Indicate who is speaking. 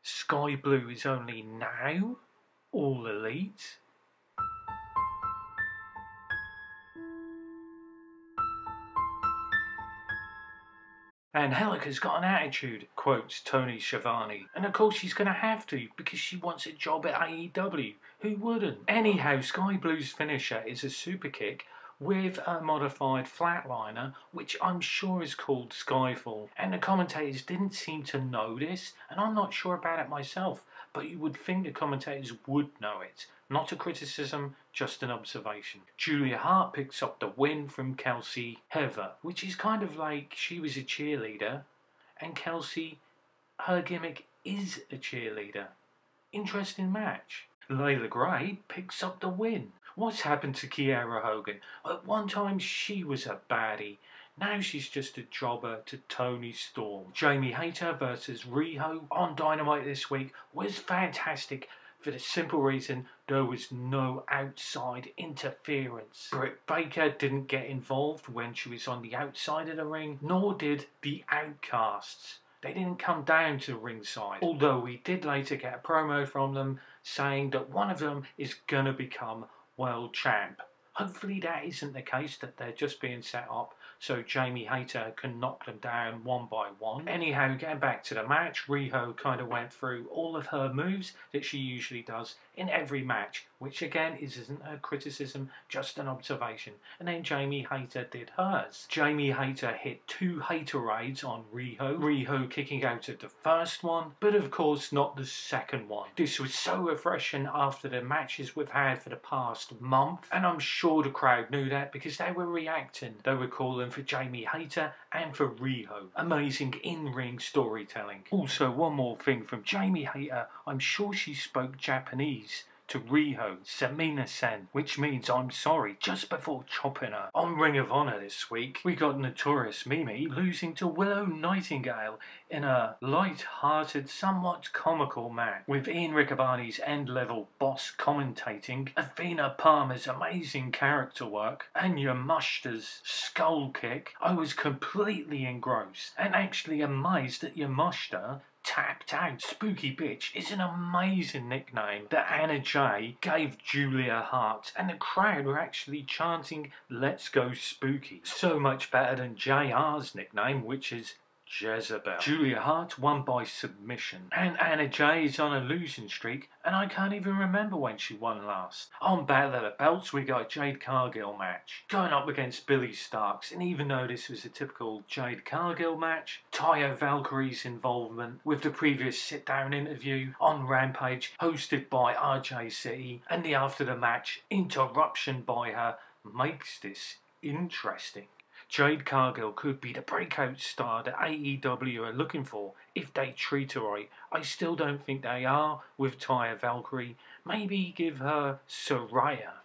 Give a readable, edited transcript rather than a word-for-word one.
Speaker 1: Sky Blue is only now All Elite. And Helica's got an attitude, quotes Tony Schiavone. And of course she's going to have to, because she wants a job at AEW. Who wouldn't? Anyhow, Sky Blue's finisher is a super kick with a modified flatliner, which I'm sure is called Skyfall. And the commentators didn't seem to know this, and I'm not sure about it myself, but you would think the commentators would know it. Not a criticism, just an observation. Julia Hart picks up the win from Kelsey Heather, which is kind of like she was a cheerleader, and Kelsey, her gimmick is a cheerleader. Interesting match. Layla Gray picks up the win. What's happened to Kiera Hogan? At one time she was a baddie. Now she's just a jobber to Toni Storm. Jamie Hayter versus Riho on Dynamite this week was fantastic, for the simple reason there was no outside interference. Britt Baker didn't get involved when she was on the outside of the ring, nor did the Outcasts. They didn't come down to ringside, although we did later get a promo from them saying that one of them is gonna become world champ. Hopefully that isn't the case, that they're just being set up so Jamie Hayter can knock them down one by one. Anyhow, getting back to the match, Riho kind of went through all of her moves that she usually does in every match, which again isn't a criticism, just an observation. And then Jamie Hayter did hers. Jamie Hayter hit 2 Hayterades on Riho. Riho kicking out of the first one, but of course not the second one. This was so refreshing after the matches we've had for the past month, and I'm sure the crowd knew that because they were reacting. They were calling for Jamie Hayter and for Riho. Amazing in-ring storytelling. Also, one more thing from Jamie Hayter. I'm sure she spoke Japanese to Riho, Samina-sen, which means I'm sorry, just before chopping her. On Ring of Honor this week, we got Notorious Mimi losing to Willow Nightingale in a light-hearted, somewhat comical match, with Ian Riccaboni's end-level boss commentating, Athena Palmer's amazing character work, and Yamashita's skull kick. I was completely engrossed, and actually amazed that Yamashita tapped out. Spooky Bitch is an amazing nickname that Anna Jay gave Julia Hart, and the crowd were actually chanting "Let's go Spooky." So much better than JR's nickname, which is Jezebel. Julia Hart won by submission, and Anna Jay is on a losing streak, and I can't even remember when she won last. On Battle of the Belts, we got a Jade Cargill match going up against Billy Starks, and even though this was a typical Jade Cargill match, Taya Valkyrie's involvement with the previous sit-down interview on Rampage hosted by RJ City, and the after the match interruption by her makes this interesting. Jade Cargill could be the breakout star that AEW are looking for if they treat her right. I still don't think they are with Taya Valkyrie. Maybe give her Soraya